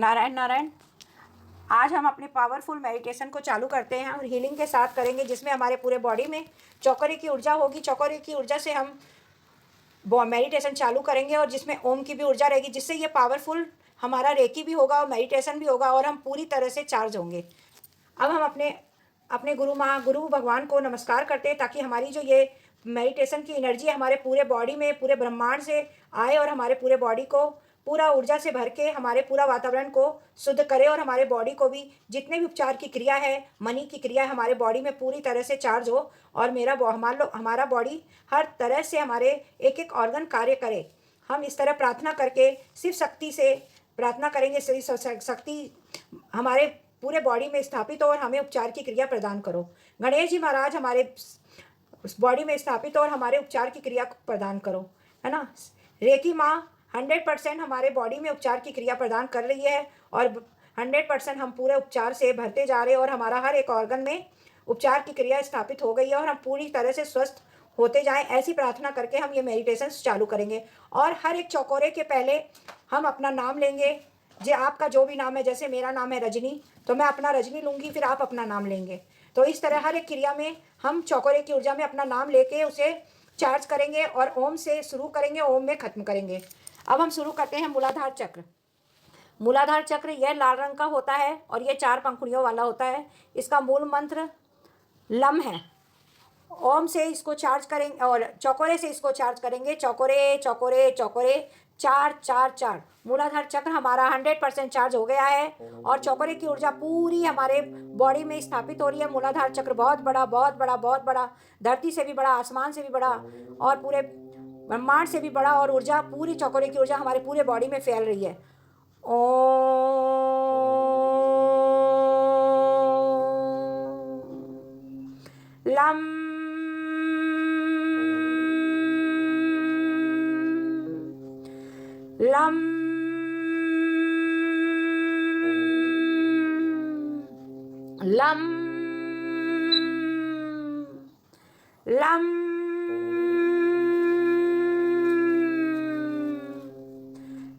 नारायण नारायण। आज हम अपने पावरफुल मेडिटेशन को चालू करते हैं और हीलिंग के साथ करेंगे, जिसमें हमारे पूरे बॉडी में चौकरे की ऊर्जा होगी। चौकरे की ऊर्जा से हम मेडिटेशन चालू करेंगे और जिसमें ओम की भी ऊर्जा रहेगी, जिससे ये पावरफुल हमारा रेकी भी होगा और मेडिटेशन भी होगा और हम पूरी तरह से चार्ज होंगे। अब हम अपने अपने गुरु भगवान को नमस्कार करते हैं, ताकि हमारी जो ये मेडिटेशन की एनर्जी हमारे पूरे बॉडी में, पूरे ब्रह्मांड से आए और हमारे पूरे बॉडी को पूरा ऊर्जा से भर के हमारे पूरा वातावरण को शुद्ध करे और हमारे बॉडी को भी जितने भी उपचार की क्रिया है, मनी की क्रिया है, हमारे बॉडी में पूरी तरह से चार्ज हो और हमारा बॉडी हर तरह से हमारे एक एक ऑर्गन कार्य करे। हम इस तरह प्रार्थना करके शिव शक्ति से प्रार्थना करेंगे, शक्ति हमारे पूरे बॉडी में स्थापित हो और हमें उपचार की क्रिया प्रदान करो। गणेश जी महाराज हमारे बॉडी में स्थापित हो और हमारे उपचार की क्रिया प्रदान करो, है ना। रेकी माँ 100% हमारे बॉडी में उपचार की क्रिया प्रदान कर रही है और 100% हम पूरे उपचार से भरते जा रहे हैं और हमारा हर एक ऑर्गन में उपचार की क्रिया स्थापित हो गई है और हम पूरी तरह से स्वस्थ होते जाएं। ऐसी प्रार्थना करके हम ये मेडिटेशन चालू करेंगे और हर एक चौकोरे के पहले हम अपना नाम लेंगे। जो आपका जो भी नाम है, जैसे मेरा नाम है रजनी, तो मैं अपना रजनी लूँगी, फिर आप अपना नाम लेंगे। तो इस तरह हर एक क्रिया में हम चौकोरे की ऊर्जा में अपना नाम लेके उसे चार्ज करेंगे और ओम से शुरू करेंगे, ओम में ख़त्म करेंगे। अब हम शुरू करते हैं मूलाधार चक्र। मूलाधार चक्र यह लाल रंग का होता है और यह 4 पंखुड़ियों वाला होता है। इसका मूल मंत्र लम है। ओम से इसको चार्ज करेंगे और चौकोरे से इसको चार्ज करेंगे। चौकोरे चौकोरे चौकोरे 4 4 4। मूलाधार चक्र हमारा 100% चार्ज हो गया है और चौकोरे की ऊर्जा पूरी हमारे बॉडी में स्थापित हो रही है। मूलाधार चक्र बहुत बड़ा बहुत बड़ा बहुत बड़ा, धरती से भी बड़ा, आसमान से भी बड़ा और पूरे ब्रह्मांड से भी बड़ा, और ऊर्जा पूरी चौकोरे की ऊर्जा हमारे पूरे बॉडी में फैल रही है। Lump lump lump lump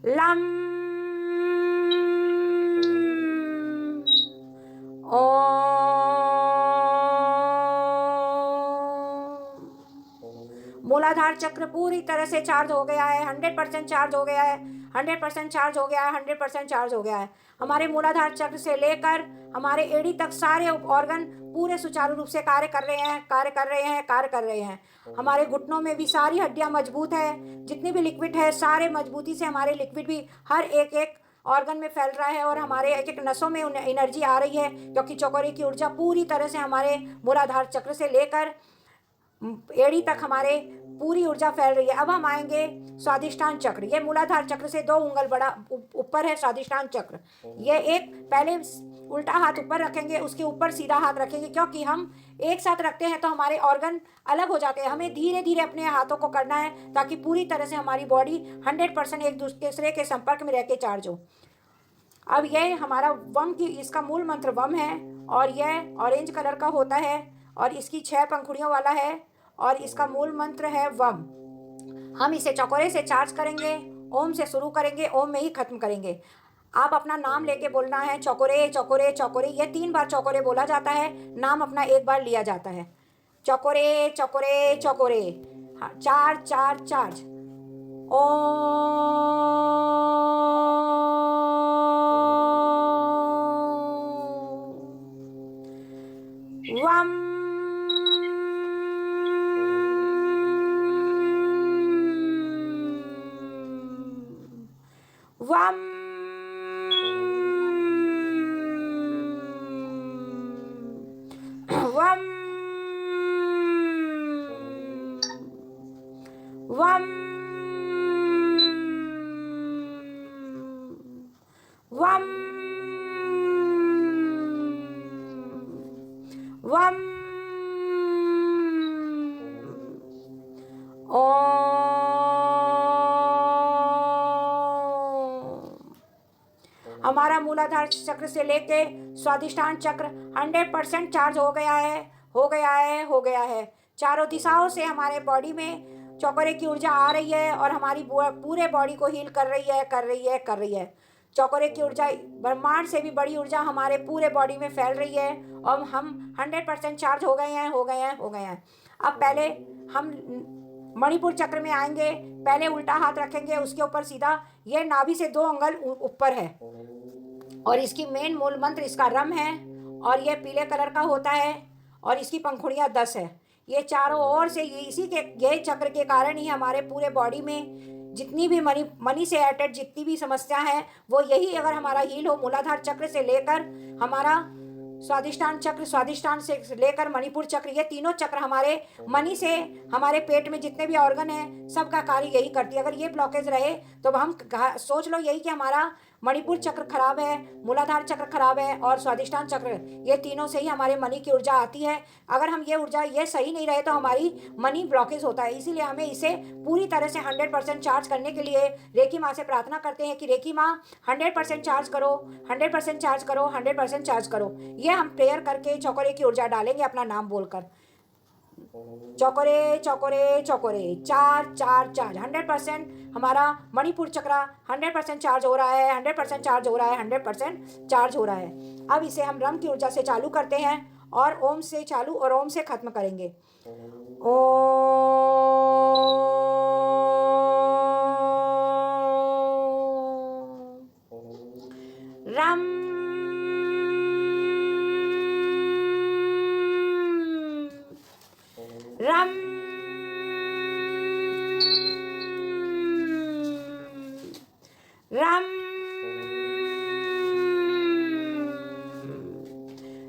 lump मूलाधार चक्र पूरी तरह से चार्ज हो गया है, 100% चार्ज हो गया है, 100% चार्ज हो गया है, 100% चार्ज हो गया है। हमारे मूलाधार चक्र से लेकर हमारे एड़ी तक सारे ऑर्गन पूरे सुचारू रूप से कार्य कर रहे हैं, कार्य कर रहे हैं, कार्य कर रहे हैं। हमारे घुटनों में भी सारी हड्डियां मजबूत है, जितनी भी लिक्विड है सारे मजबूती से हमारे लिक्विड भी हर एक एक ऑर्गन में फैल रहा है और हमारे एक एक नसों में एनर्जी आ रही है, क्योंकि चौकोरे की ऊर्जा पूरी तरह से हमारे मूलाधार चक्र से लेकर एड़ी तक हमारे पूरी ऊर्जा फैल रही है। अब हम आएंगे स्वादिष्ठान चक्र। ये मूलाधार चक्र से 2 उंगल बड़ा ऊपर है स्वादिष्ठान चक्र। ये एक पहले उल्टा हाथ ऊपर रखेंगे, उसके ऊपर सीधा हाथ रखेंगे, क्योंकि हम एक साथ रखते हैं तो हमारे ऑर्गन अलग हो जाते हैं। हमें धीरे धीरे अपने हाथों को करना है ताकि पूरी तरह से हमारी बॉडी 100% एक दूसरे के संपर्क में रह के चार्ज हो। अब यह हमारा वम की, इसका मूल मंत्र वम है और यह ऑरेंज कलर का होता है और इसकी 6 पंखुड़ियों वाला है और इसका मूल मंत्र है वम। हम इसे चौकोरे से चार्ज करेंगे, ओम से शुरू करेंगे, ओम में ही खत्म करेंगे। आप अपना नाम लेके बोलना है, चौकोरे चौकोरे चौकोरे। ये 3 बार चौकोरे बोला जाता है, नाम अपना 1 बार लिया जाता है। चौकोरे चौकोरे चौकोरे 4 4 4। वम वम वम वम वम वम हमारा मूलाधार चक्र से लेके स्वादिष्ठान चक्र 100% चार्ज हो गया है, हो गया है, हो गया है। चारों दिशाओं से हमारे बॉडी में चौकोरे की ऊर्जा आ रही है और हमारी पूरे बॉडी को हील कर रही है, कर रही है, कर रही है। चौकोरे की ऊर्जा ब्रह्मांड से भी बड़ी ऊर्जा हमारे पूरे बॉडी में फैल रही है और हम 100% चार्ज हो गए हैं, हो गए हैं, हो गए हैं। अब पहले हम मणिपुर चक्र में आएंगे। पहले उल्टा हाथ रखेंगे, उसके ऊपर सीधा, ये नाभि से 2 अंगुल ऊपर है और इसकी मेन मूल मंत्र इसका रम है और ये पीले कलर का होता है और इसकी पंखुड़ियाँ 10 है। ये चारों ओर से इसी के ये चक्र के कारण ही हमारे पूरे बॉडी में जितनी भी मनी से अटैच जितनी भी समस्या है वो यही अगर हमारा हील हो, मूलाधार चक्र से लेकर हमारा स्वादिष्टान चक्र, स्वादिष्टान से लेकर मणिपुर चक्र, ये तीनों चक्र हमारे मनी से हमारे पेट में जितने भी ऑर्गन हैं सबका कार्य यही करती है। अगर ये ब्लॉकेज रहे तो हम सोच लो यही कि हमारा मणिपुर चक्र खराब है, मूलाधार चक्र खराब है और स्वादिष्टान चक्र, ये तीनों से ही हमारे मनी की ऊर्जा आती है। अगर हम ये ऊर्जा ये सही नहीं रहे तो हमारी मनी ब्लॉकेज होता है। इसीलिए हमें इसे पूरी तरह से 100% चार्ज करने के लिए रेकी माँ से प्रार्थना करते हैं कि रेकी माँ 100% चार्ज करो, 100% चार्ज करो, 100% चार्ज करो। ये हम प्रेयर करके चौकोरे की ऊर्जा डालेंगे अपना नाम बोलकर। चौकोरे चौकोरे चौकोरे, चार चार चार्ज, 100% हमारा मणिपुर चक्र 100% चार्ज हो रहा है, 100% चार्ज हो रहा है, 100% चार्ज हो रहा है। अब इसे हम रम की ऊर्जा से चालू करते हैं और ओम से चालू और ओम से खत्म करेंगे। रम रम रम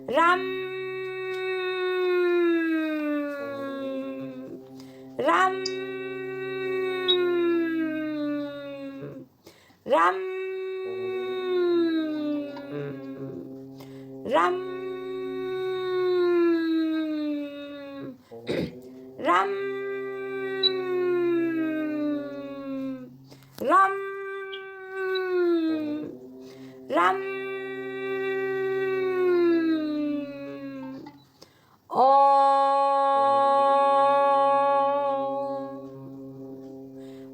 रम रम रम रम रम रम रम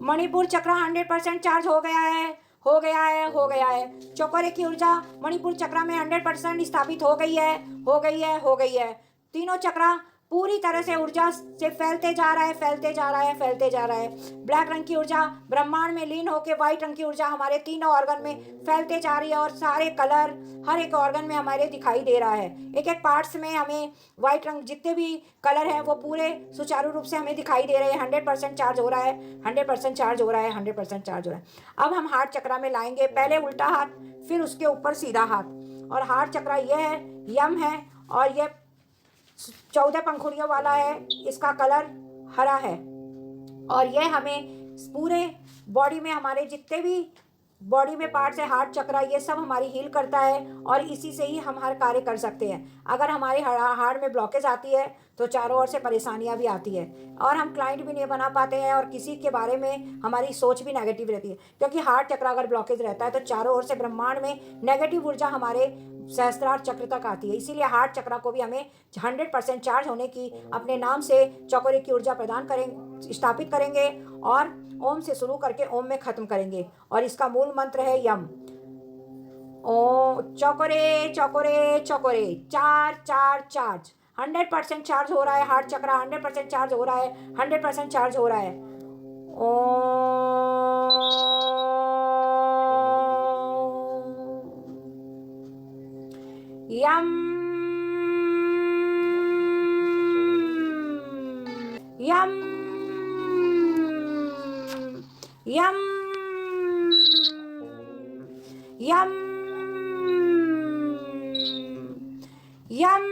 मणिपुर चक्र 100% चार्ज हो गया है, हो गया है, हो गया है। चौकोरे की ऊर्जा मणिपुर चक्र में 100% स्थापित हो गई है, हो गई है, हो गई है। तीनों चक्र पूरी तरह से ऊर्जा से फैलते जा रहा है, फैलते जा रहा है, फैलते जा रहा है। ब्लैक रंग की ऊर्जा ब्रह्मांड में लीन होकर व्हाइट रंग की ऊर्जा हमारे तीनों ऑर्गन में फैलते जा रही है और सारे कलर हर एक ऑर्गन में हमारे दिखाई दे रहा है। एक एक पार्ट्स में हमें व्हाइट रंग जितने भी कलर हैं वो पूरे सुचारू रूप से हमें दिखाई दे रहे हैं। 100% चार्ज हो रहा है, 100% चार्ज हो रहा है, 100% चार्ज हो रहा है। अब हम हार्ट चक्र में लाएंगे, पहले उल्टा हाथ फिर उसके ऊपर सीधा हाथ। और हार्ट चक्र ये है, यम है और ये 14 पंखुड़ियों वाला है, इसका कलर हरा है और यह हमें पूरे बॉडी में हमारे जितने भी बॉडी में पार्ट्स है, हार्ट चक्र, ये सब हमारी हील करता है और इसी से ही हम हर कार्य कर सकते हैं। अगर हमारे हार्ट में ब्लॉकेज आती है तो चारों ओर से परेशानियां भी आती है और हम क्लाइंट भी नहीं बना पाते हैं और किसी के बारे में हमारी सोच भी नेगेटिव रहती है, क्योंकि हार्ट चक्र अगर ब्लॉकेज रहता है तो चारों ओर से ब्रह्मांड में नेगेटिव ऊर्जा हमारे सहस्त्रार चक्र तक आती है। इसीलिए हार्ट चक्र को भी हमें 100% चार्ज होने की अपने नाम से चौकोरे की ऊर्जा प्रदान करेंगे, स्थापित करेंगे और ओम से शुरू करके ओम में खत्म करेंगे और इसका मूल मंत्र है यम। ओ चौकोरे चौकोरे चौकोरे, चार चार चार्ज, 100% चार्ज हो रहा है। हार्ट चक्र 100% चार्ज हो रहा है, 100% चार्ज हो रहा है। यम यम यम यम यम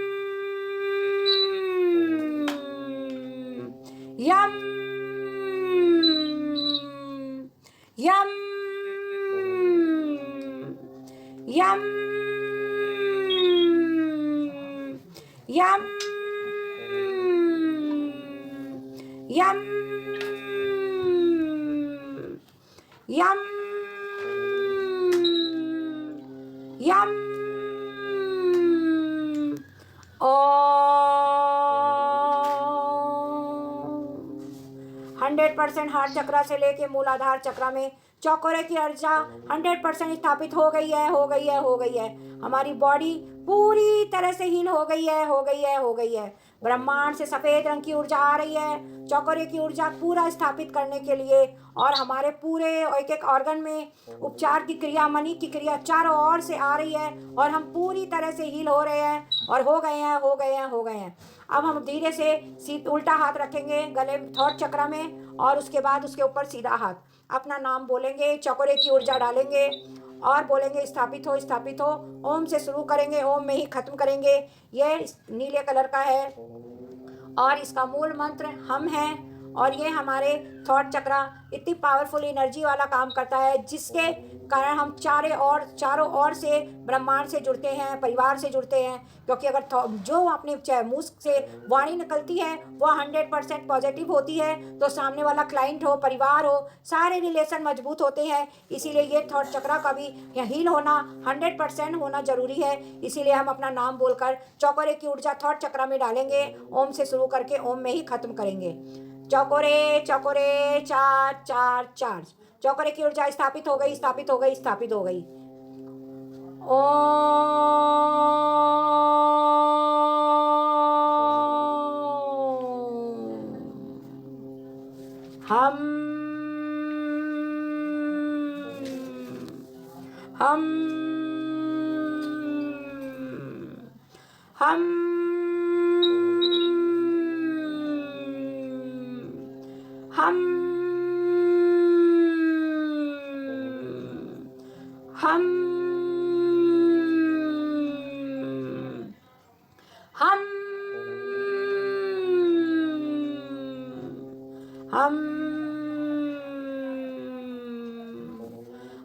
यम यम यम यम यम यम यम 100% 100% हार्ट चक्रा से लेके मूलाधार चक्रा में चौकोरे की ऊर्जा 100% स्थापित हो गई है, हो गई है, हो गई है। हमारी बॉडी पूरी तरह से हील हो गई है, हो गई है, हो गई है। ब्रह्मांड से सफ़ेद रंग की ऊर्जा आ रही है चौकोरे की ऊर्जा पूरा स्थापित करने के लिए, और हमारे पूरे एक एक ऑर्गन में उपचार की क्रिया, मनी की क्रिया चारों ओर से आ रही है, और हम पूरी तरह से हील हो रहे हैं और हो गए हैं, हो गए हैं, हो गए हैं। अब हम धीरे से उल्टा हाथ रखेंगे गले थॉट चक्र में, और उसके बाद उसके ऊपर सीधा हाथ, अपना नाम बोलेंगे, चौकोरे की ऊर्जा डालेंगे और बोलेंगे स्थापित हो, स्थापित हो। ओम से शुरू करेंगे, ओम में ही खत्म करेंगे। ये नीले कलर का है और इसका मूल मंत्र हम हैं, और ये हमारे थॉट चक्रा इतनी पावरफुल एनर्जी वाला काम करता है जिसके कारण हम चारों ओर से ब्रह्मांड से जुड़ते हैं, परिवार से जुड़ते हैं। क्योंकि अगर जो अपने मुंह से वाणी निकलती है वो 100% पॉजिटिव होती है, तो सामने वाला क्लाइंट हो, परिवार हो, सारे रिलेशन मजबूत होते हैं। इसीलिए ये थॉट चक्रा का भी हील होना 100% होना जरूरी है। इसीलिए हम अपना नाम बोलकर चौकोरे की ऊर्जा थॉट चक्रा में डालेंगे, ओम से शुरू करके ओम में ही खत्म करेंगे। चौकोरे चौकोरे चार चार चार, चौकोरे की ऊर्जा स्थापित हो गई, स्थापित हो गई, स्थापित हो गई। ओम हम हम हम हम हम हम हम हम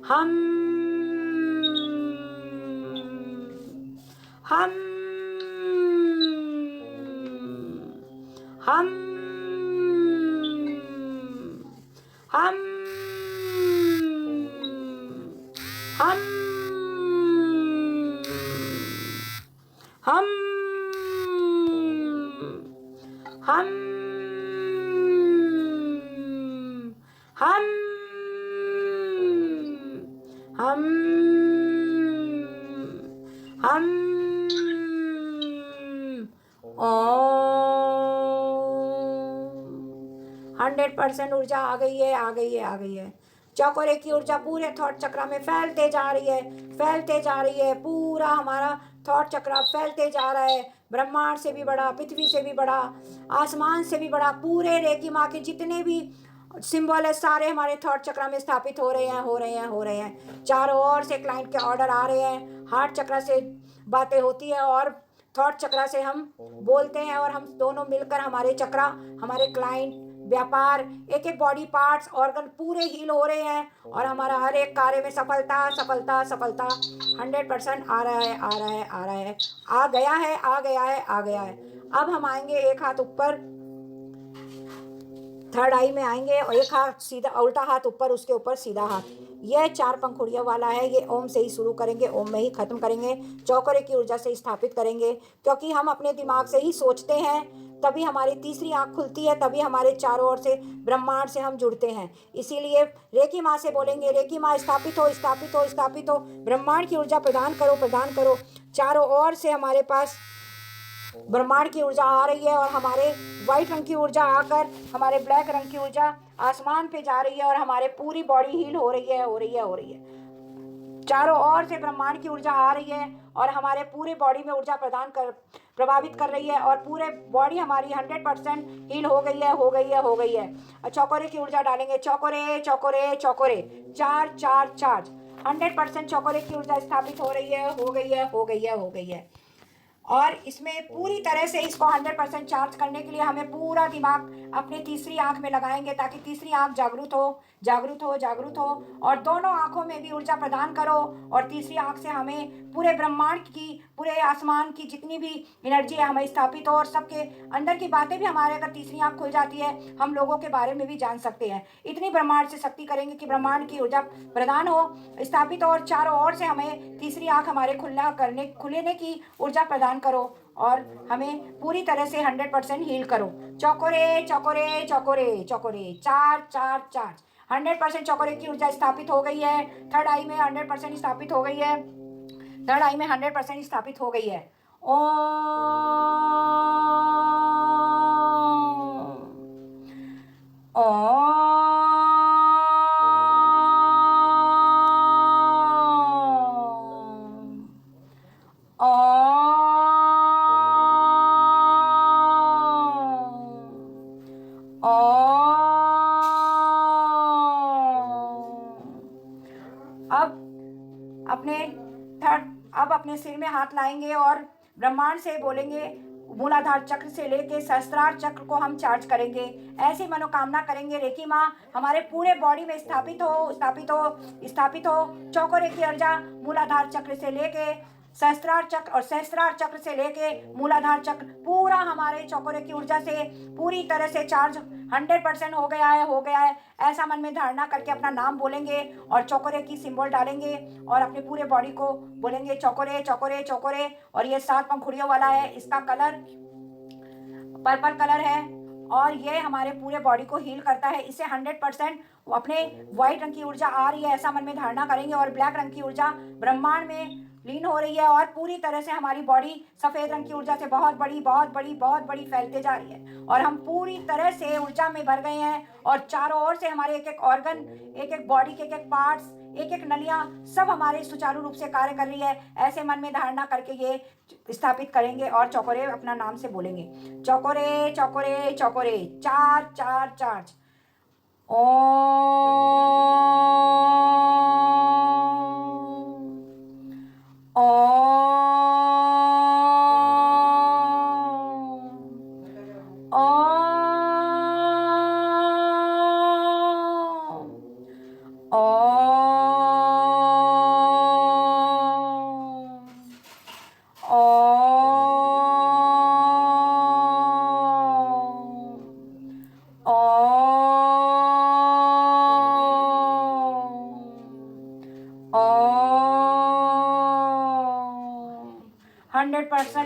हम हम हम हम हम हम हम हम हम ओम 100% ऊर्जा आ गई है, आ गई है, आ गई है। चौकोरे की ऊर्जा पूरे थॉट चक्र में फैलते जा रही है, फैलते जा रही है। पूरा हमारा थॉट चक्र फैलते जा रहा है, ब्रह्मांड से भी बड़ा, पृथ्वी से भी बड़ा, आसमान से भी बड़ा। पूरे रेकी माँ के जितने भी सिंबल है सारे हमारे थॉट चक्र में स्थापित हो रहे हैं, हो रहे हैं, हो रहे हैं। चारों ओर से क्लाइंट के ऑर्डर आ रहे हैं, हार्ट चक्र से बातें होती है और थॉट चक्र से हम बोलते हैं, और हम दोनों मिलकर हमारे चक्र, हमारे क्लाइंट, व्यापार, एक एक बॉडी पार्ट्स, ऑर्गन पूरे हील हो रहे हैं, और हमारा हर एक कार्य में सफलता सफलता सफलता 100% आ रहा है, आ रहा है, आ रहा है, आ गया है, आ गया है, आ गया है। अब हम आएंगे एक हाथ ऊपर, थर्ड आई में आएंगे, और एक हाथ सीधा, उल्टा हाथ ऊपर, उसके ऊपर सीधा हाथ। यह 4 पंखुड़ियों वाला है। ये ओम से ही शुरू करेंगे, ओम में ही खत्म करेंगे, चौकोरे की ऊर्जा से स्थापित करेंगे। क्योंकि हम अपने दिमाग से ही सोचते हैं, तभी हमारी तीसरी आंख खुलती है, तभी हमारे चारों ओर से ब्रह्मांड से हम जुड़ते हैं। इसीलिए रेकी माँ से बोलेंगे, रेकी माँ स्थापित हो, स्थापित हो, स्थापित हो, ब्रह्मांड की ऊर्जा प्रदान करो, प्रदान करो। चारों ओर से हमारे पास ब्रह्मांड की ऊर्जा आ रही है, और हमारे वाइट रंग की ऊर्जा आकर हमारे ब्लैक रंग की ऊर्जा आसमान पे जा रही है, और हमारे पूरी बॉडी हील हो रही है, हो रही है, हो रही है। चारों ओर से ब्रह्मांड की ऊर्जा आ रही है और हमारे पूरे बॉडी में ऊर्जा प्रभावित कर रही है, और पूरे बॉडी हमारी 100% हील हो गई है, हो गई है, हो गई है। चौकोरे की ऊर्जा डालेंगे, चौकोरे चौकोरे चौकोरे, 4 4 4, 100% चौकोरे की ऊर्जा स्थापित हो रही है, हो गई है, हो गई है, हो गई है। और इसमें पूरी तरह से इसको 100% चार्ज करने के लिए हमें पूरा दिमाग अपने तीसरी आंख में लगाएंगे, ताकि तीसरी आंख जागृत हो, जागृत हो, जागृत हो, और दोनों आंखों में भी ऊर्जा प्रदान करो। और तीसरी आंख से हमें पूरे ब्रह्मांड की, पूरे आसमान की जितनी भी एनर्जी है हमें स्थापित हो, और सबके अंदर की बातें भी हमारे अगर तीसरी आंख खुल जाती है, हम लोगों के बारे में भी जान सकते हैं। इतनी ब्रह्मांड से शक्ति करेंगे कि ब्रह्मांड की ऊर्जा प्रदान हो, स्थापित हो, और चारों ओर से हमें तीसरी आंख हमारे खुलने की ऊर्जा प्रदान करो। और हमें पूरी तरह से 100% हील करो। चौकोरे चौकोरे चौकोरे चौकोरे, चार्ज चार्ज चार्ज। 100% चौकोरे की ऊर्जा स्थापित हो गई है। थर्ड आई में 100% स्थापित हो गई है। थर्ड आई में 100% स्थापित हो गई है। अब अपने सिर में हाथ लाएंगे और ब्रह्मांड से बोलेंगे, मूलाधार चक्र से लेके सहस्त्रार चक्र को हम चार्ज करेंगे। ऐसी मनोकामना करेंगे, रेकी माँ हमारे पूरे बॉडी में स्थापित हो, स्थापित हो, स्थापित हो। चौकोरे की ऊर्जा मूलाधार चक्र से लेके सहस्त्रार चक्र और सहस्त्रार चक्र से लेके मूलाधार चक्र पूरा हमारे चौकोरे की ऊर्जा से पूरी तरह से चार्ज 100% हो गया है, हो गया है। ऐसा मन में धारणा करके अपना नाम बोलेंगे और चौकोरे की सिंबल डालेंगे और अपने पूरे बॉडी को बोलेंगे चौकोरे चौकोरे चौकोरे। और ये 7 पंखुड़ियों वाला है, इसका कलर पर्पल कलर है और ये हमारे पूरे बॉडी को हील करता है। इससे 100% अपने व्हाइट रंग की ऊर्जा आ रही है, ऐसा मन में धारणा करेंगे। और ब्लैक रंग की ऊर्जा ब्रह्मांड में लीन हो रही है और पूरी तरह से हमारी बॉडी सफेद रंग की ऊर्जा से बहुत बड़ी बहुत बड़ी बहुत बड़ी फैलते जा रही है और हम पूरी तरह से ऊर्जा में भर गए हैं। और चारों ओर से हमारे एक एक ऑर्गन, एक एक बॉडी के एक एक पार्ट्स, एक एक नलियां सब हमारे सुचारू रूप से कार्य कर रही है। ऐसे मन में धारणा करके ये स्थापित करेंगे और चौकोरे अपना नाम से बोलेंगे, चौकोरे चौकोरे चौकोरे, चार्ज चार्ज चार्ज।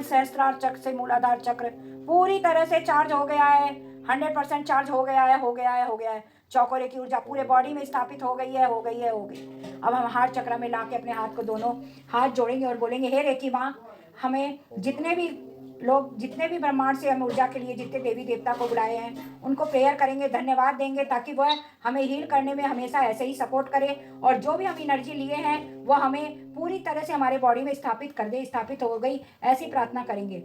सहस्त्रार चक्र से मूलाधार चक्र पूरी तरह से चार्ज हो गया है, 100% चार्ज हो गया है, हो गया है, हो गया है। चौकोरे की ऊर्जा पूरे बॉडी में स्थापित हो गई है, हो गई है, हो गई। अब हम हार्ट चक्र में लाके अपने हाथ को दोनों हाथ जोड़ेंगे और बोलेंगे, हे रेकी माँ, हमें जितने भी लोग, जितने भी ब्रह्मांड से हम ऊर्जा के लिए जितने देवी देवता को बुलाए हैं उनको प्रेयर करेंगे, धन्यवाद देंगे, ताकि वह हमें हील करने में हमेशा ऐसे ही सपोर्ट करे और जो भी हम एनर्जी लिए हैं वह हमें पूरी तरह से हमारे बॉडी में स्थापित कर दे। स्थापित हो गई ऐसी प्रार्थना करेंगे।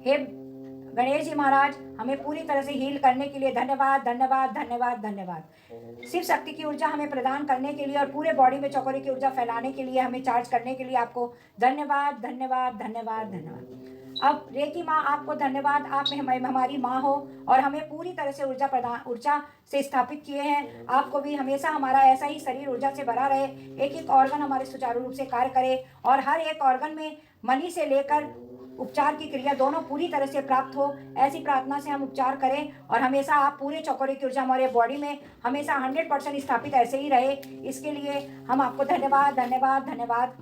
हे गणेश जी महाराज, हमें पूरी तरह से हील करने के लिए धन्यवाद धन्यवाद धन्यवाद धन्यवाद। शिव शक्ति की ऊर्जा हमें प्रदान करने के लिए और पूरे बॉडी में चौकोरे की ऊर्जा फैलाने के लिए, हमें चार्ज करने के लिए आपको धन्यवाद धन्यवाद धन्यवाद धन्यवाद। अब रेकी माँ आपको धन्यवाद, आप में हमारी माँ हो और हमें पूरी तरह से ऊर्जा से स्थापित किए हैं। आपको भी हमेशा हमारा ऐसा ही शरीर ऊर्जा से भरा रहे, एक एक ऑर्गन हमारे सुचारू रूप से कार्य करे और हर एक ऑर्गन में मनी से लेकर उपचार की क्रिया दोनों पूरी तरह से प्राप्त हो। ऐसी प्रार्थना से हम उपचार करें और हमेशा आप पूरे चौकोरे की ऊर्जा हमारे बॉडी में हमेशा 100% स्थापित ऐसे ही रहे। इसके लिए हम आपको धन्यवाद धन्यवाद धन्यवाद।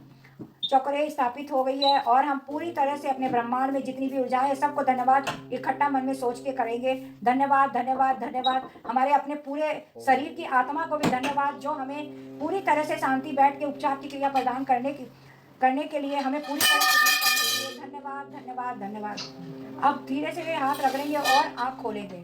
चौकोरे स्थापित हो गई है और हम पूरी तरह से अपने ब्रह्मांड में जितनी भी ऊर्जा है सबको धन्यवाद इकट्ठा मन में सोच के करेंगे। धन्यवाद धन्यवाद धन्यवाद। हमारे अपने पूरे शरीर की आत्मा को भी धन्यवाद, जो हमें पूरी तरह से शांति बैठ के उपचार की क्रिया प्रदान करने के लिए हमें पूरी तरह से धन्यवाद धन्यवाद धन्यवाद। अब धीरे से वे हाथ रगड़ेंगे और आँख खोलेंगे।